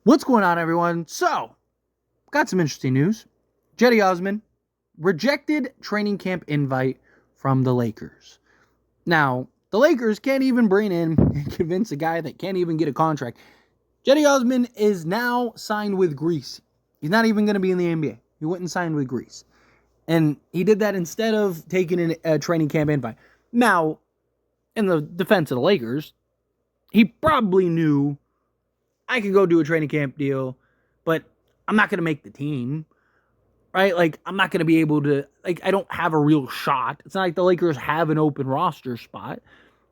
What's going on, everyone? So, got some interesting news. Cedi Osman rejected training camp invite from the Lakers. Now, the Lakers can't even bring in and convince a guy that can't even get a contract. Cedi Osman is now signed with Greece. He's not even going to be in the NBA. He went and signed with Greece. And he did that instead of taking a training camp invite. Now, in the defense of the Lakers, he probably knew I could go do a training camp deal, but I'm not going to make the team, right? Like, I'm not going to be able to, like, I don't have a real shot. It's not like the Lakers have an open roster spot.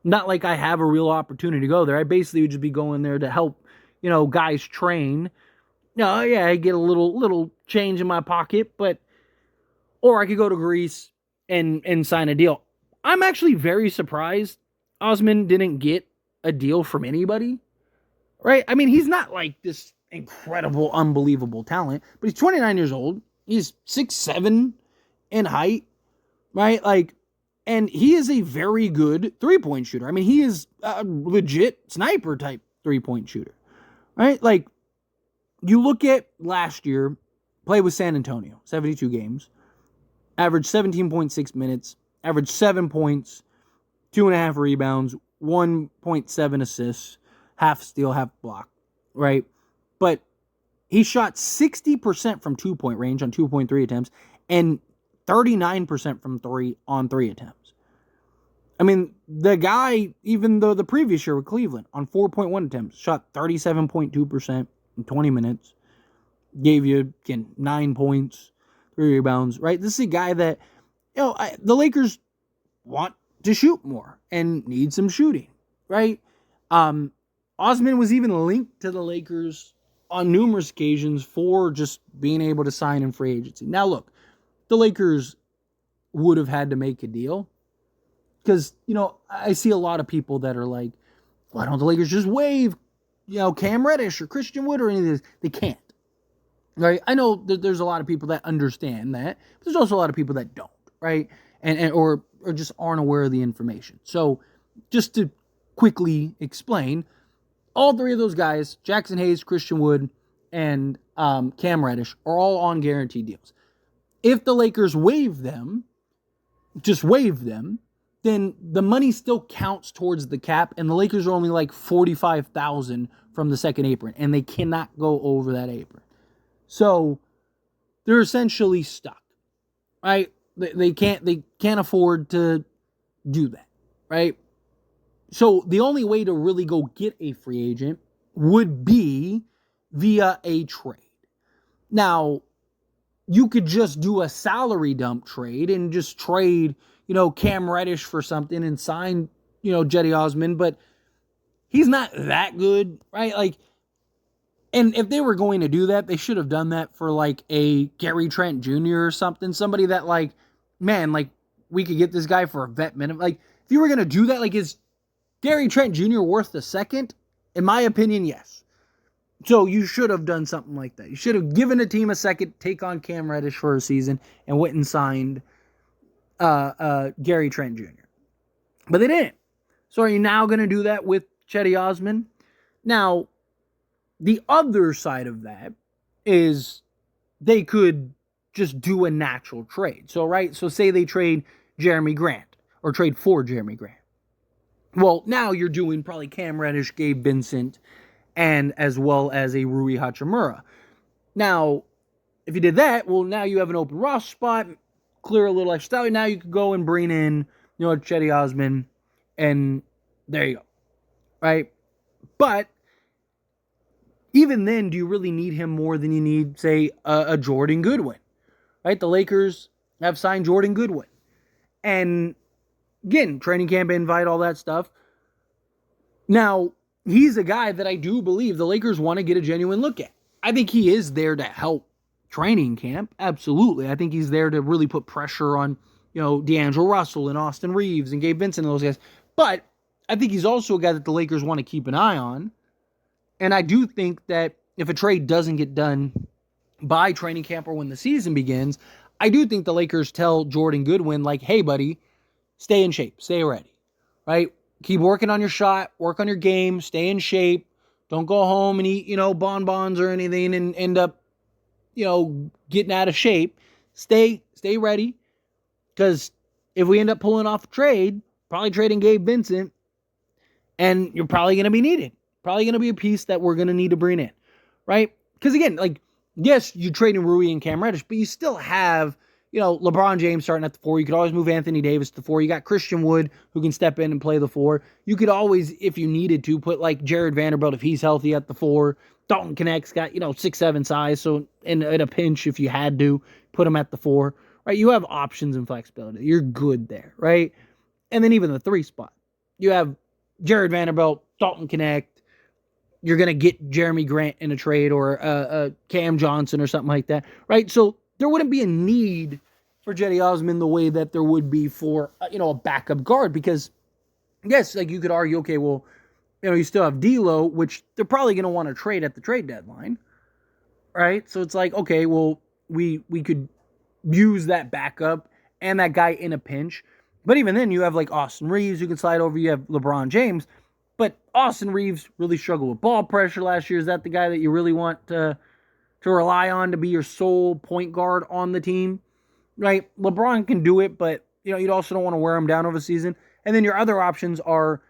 Not like I have a real opportunity to go there. I basically would just be going there to help, guys train. Yeah, I get a little change in my pocket, but, or I could go to Greece and sign a deal. I'm actually very surprised Osman didn't get a deal from anybody. Right? I mean, he's not like this incredible, unbelievable talent, but he's 29 years old. He's 6'7" in height, right? Like, and he is a very good three-point shooter. I mean, he is a legit sniper type three-point shooter, right? Like, you look at last year, play with San Antonio, 72 games, averaged 17.6 minutes, averaged 7 points, 2.5 rebounds, 1.7 assists, half steal, half block, right? But he shot 60% from 2-point range on 2.3 attempts and 39% from three on 3 attempts. I mean, the guy, even though the previous year with Cleveland, on 4.1 attempts, shot 37.2% in 20 minutes, gave you, again, 9 points, 3 rebounds, right? This is a guy that, the Lakers want to shoot more and need some shooting, right? Osman was even linked to the Lakers on numerous occasions for just being able to sign in free agency. Now, look, the Lakers would have had to make a deal because, I see a lot of people that are like, why don't the Lakers just waive, Cam Reddish or Christian Wood or any of this? They can't. Right? I know that there's a lot of people that understand that, but there's also a lot of people that don't, right? Or just aren't aware of the information. So, just to quickly explain, all three of those guys, Jackson Hayes, Christian Wood, and Cam Reddish, are all on guaranteed deals. If the Lakers waive them, then the money still counts towards the cap, and the Lakers are only like $45,000 from the second apron, and they cannot go over that apron. So they're essentially stuck, right? They can't afford to do that, right? So the only way to really go get a free agent would be via a trade. Now, you could just do a salary dump trade and just trade, Cam Reddish for something and sign, Cedi Osman, but he's not that good, right? Like, and if they were going to do that, they should have done that for like a Gary Trent Jr. or something. Somebody that like, man, like we could get this guy for a vet minimum. Like if you were going to do that, like is Gary Trent Jr. worth the second? In my opinion, yes. So you should have done something like that. You should have given a team a second, take on Cam Reddish for a season, and went and signed Gary Trent Jr. But they didn't. So are you now going to do that with Cedi Osman? Now, the other side of that is they could just do a natural trade. So, right? So say they trade Jeremy Grant or trade for Jeremy Grant. Well, now you're doing probably Cam Reddish, Gabe Vincent, and as well as a Rui Hachimura. Now, if you did that, well, now you have an open roster spot, clear a little extra salary. Now you could go and bring in, Cedi Osman, and there you go, right? But even then, do you really need him more than you need, say, a Jordan Goodwin, right? The Lakers have signed Jordan Goodwin, and again, training camp invite, all that stuff. Now, he's a guy that I do believe the Lakers want to get a genuine look at. I think he is there to help training camp. Absolutely. I think he's there to really put pressure on, D'Angelo Russell and Austin Reeves and Gabe Vincent and those guys. But I think he's also a guy that the Lakers want to keep an eye on. And I do think that if a trade doesn't get done by training camp or when the season begins, I do think the Lakers tell Jordan Goodwin, like, hey, buddy, stay in shape, stay ready, right? Keep working on your shot, work on your game, stay in shape, Don't go home and eat, bonbons or anything and end up, getting out of shape. Stay ready, because if we end up pulling off a trade, probably trading Gabe Vincent, and you're probably going to be needed. Probably going to be a piece that we're going to need to bring in, right? Because again, yes, you're trading Rui and Cam Reddish, but you still have, LeBron James starting at the 4. You could always move Anthony Davis to the 4. You got Christian Wood who can step in and play the 4. You could always, if you needed to, put Jared Vanderbilt if he's healthy at the 4. Dalton Connect's got, 6'7" size, so in a pinch, if you had to, put him at the 4. Right? You have options and flexibility. You're good there, right? And then even the 3 spot. You have Jared Vanderbilt, Dalton Connect. You're going to get Jeremy Grant in a trade, or Cam Johnson or something like that, right? So there wouldn't be a need for Cedi Osman the way that there would be for, a backup guard, because, yes, you could argue, okay, well, you still have D'Lo, which they're probably going to want to trade at the trade deadline, right? So it's okay, well, we could use that backup and that guy in a pinch. But even then, you have Austin Reeves who can slide over. You have LeBron James. But Austin Reeves really struggled with ball pressure last year. Is that the guy that you really want to rely on to be your sole point guard on the team? Right? LeBron can do it, but you also don't want to wear him down over the season. And then your other options are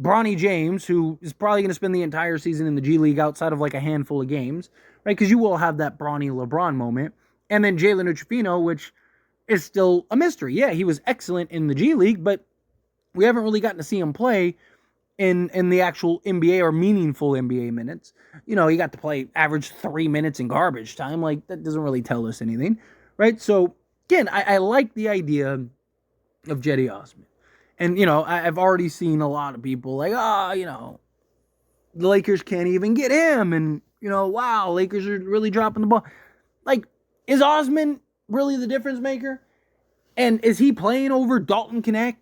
Bronny James, who is probably going to spend the entire season in the G League outside of a handful of games, right? Because you will have that Bronny LeBron moment. And then Jalen Uchifino, which is still a mystery. Yeah, he was excellent in the G League, but we haven't really gotten to see him play in the actual NBA or meaningful NBA minutes. He got to play average 3 minutes in garbage time. That doesn't really tell us anything, right? So, again, I like the idea of Cedi Osman. And, I've already seen a lot of people the Lakers can't even get him. And, wow, Lakers are really dropping the ball. Is Osman really the difference maker? And is he playing over Dalton Connect?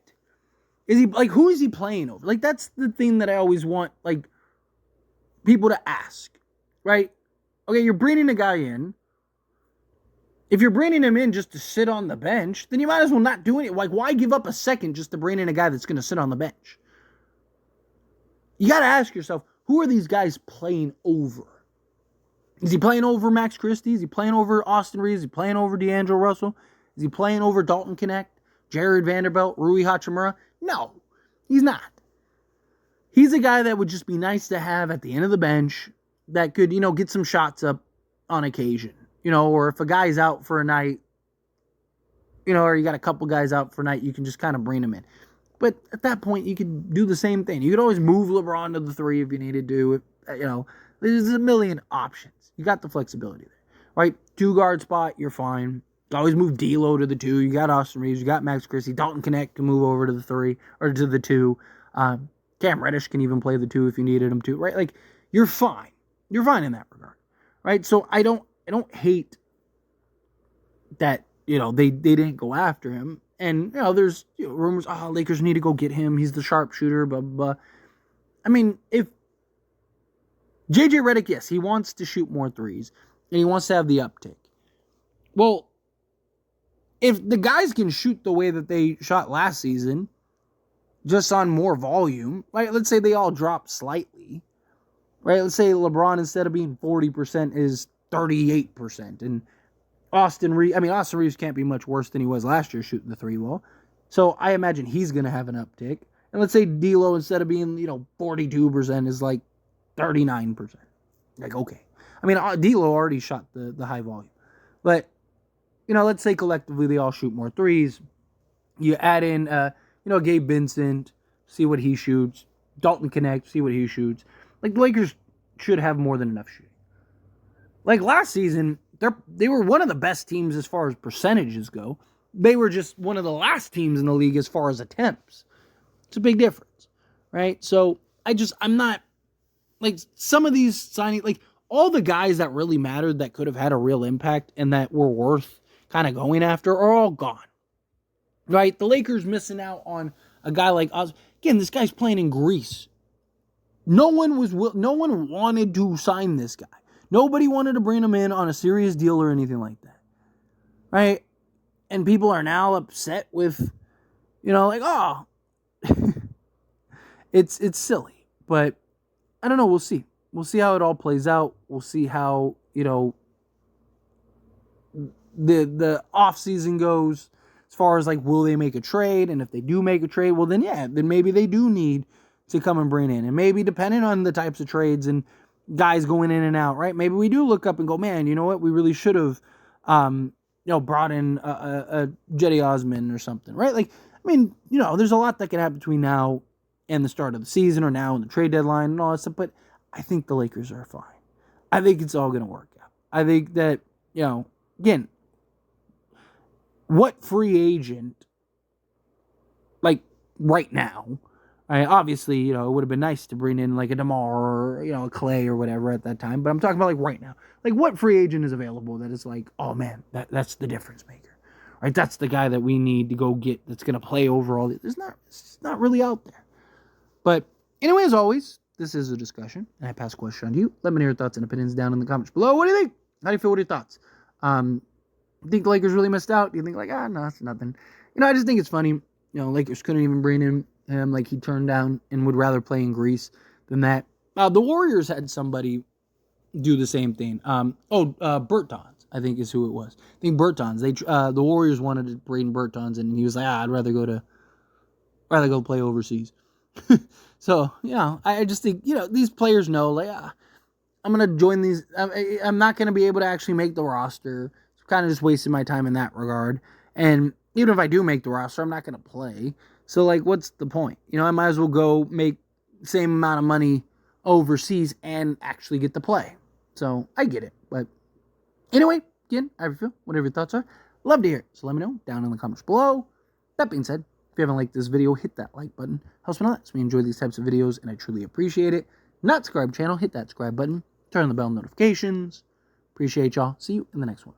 Is he who is he playing over? That's the thing that I always want people to ask, right? Okay, you're bringing a guy in. If you're bringing him in just to sit on the bench, then you might as well not do it. Why give up a second just to bring in a guy that's going to sit on the bench? You got to ask yourself, who are these guys playing over? Is he playing over Max Christie? Is he playing over Austin Reeves? Is he playing over D'Angelo Russell? Is he playing over Dalton Connect, Jared Vanderbilt, Rui Hachimura? No, he's not. He's a guy that would just be nice to have at the end of the bench that could, get some shots up on occasion. Or if a guy's out for a night, or you got a couple guys out for a night, you can just kind of bring them in. But at that point, you could do the same thing. You could always move LeBron to the 3 if you needed to. There's a million options. You got the flexibility there, right? 2 guard spot, you're fine. You always move D'Lo to the 2. You got Austin Reeves. You got Max Christie. Dalton Connect can move over to the 3 or to the 2. Cam Reddish can even play the 2 if you needed him to, right? You're fine. You're fine in that regard, right? So I don't hate that, they didn't go after him. And, there's rumors, Lakers need to go get him. He's the sharpshooter, blah, blah, blah. I mean, if JJ Redick, yes, he wants to shoot more threes, and he wants to have the uptick. Well, if the guys can shoot the way that they shot last season, just on more volume, right? Let's say they all drop slightly, right? Let's say LeBron, instead of being 40%, is 38%. And Austin Reeves can't be much worse than he was last year shooting the 3 well. So I imagine he's going to have an uptick. And let's say D'Lo, instead of being, 42%, is 39%. Okay. D'Lo already shot the high volume. But, let's say collectively they all shoot more threes. You add in, Gabe Vincent, see what he shoots. Dalton Connect, see what he shoots. The Lakers should have more than enough shooting. Last season, they were one of the best teams as far as percentages go. They were just one of the last teams in the league as far as attempts. It's a big difference, right? So I'm not, some of these signing, all the guys that really mattered that could have had a real impact and that were worth kind of going after are all gone, right? The Lakers missing out on a guy like us. Again, this guy's playing in Greece. No one wanted to sign this guy. Nobody wanted to bring him in on a serious deal or anything like that, right? And people are now upset with, it's silly. But I don't know. We'll see. we'll see how it all plays out. We'll see how, the off season goes as far as like, will they make a trade? And if they do make a trade, well then then maybe they do need to come and bring in. And maybe depending on the types of trades and guys going in and out, right? Maybe we do look up and go, man, you know what? We really should have, brought in a Cedi Osman or something, right? Like, I mean, there's a lot that can happen between now and the start of the season, or now and the trade deadline and all that stuff. But I think the Lakers are fine. I think it's all going to work out. I think that, again, what free agent, like right now, obviously, it would have been nice to bring in like a DeMar or, a Clay or whatever at that time. But I'm talking about like right now. Like what free agent is available that is like, oh man, that's the difference maker, right? That's the guy that we need to go get that's going to play over all this. It's not really out there. But anyway, as always, this is a discussion, and I pass a question on to you. Let me know your thoughts and opinions down in the comments below. What do you think? How do you feel? What are your thoughts? Think the Lakers really missed out? Do you think like, no, it's nothing? I just think it's funny. Lakers couldn't even bring in him, like he turned down and would rather play in Greece than that. The Warriors had somebody do the same thing. Bertans, I think is who it was. I think Bertans. The Warriors wanted to bring Bertans, and he was like, I'd rather go play overseas. So, I just think, these players know, like, I'm going to join these. I'm not going to be able to actually make the roster. So kind of just wasting my time in that regard. And even if I do make the roster, I'm not going to play. So, like, what's the point? I might as well go make the same amount of money overseas and actually get to play. So, I get it. But anyway, again, how you feel? Whatever your thoughts are. Love to hear it. So, let me know down in the comments below. That being said, if you haven't liked this video, hit that like button. Helps me a lot. So we enjoy these types of videos, and I truly appreciate it. Not subscribe channel, hit that subscribe button. Turn on the bell notifications. Appreciate y'all. See you in the next one.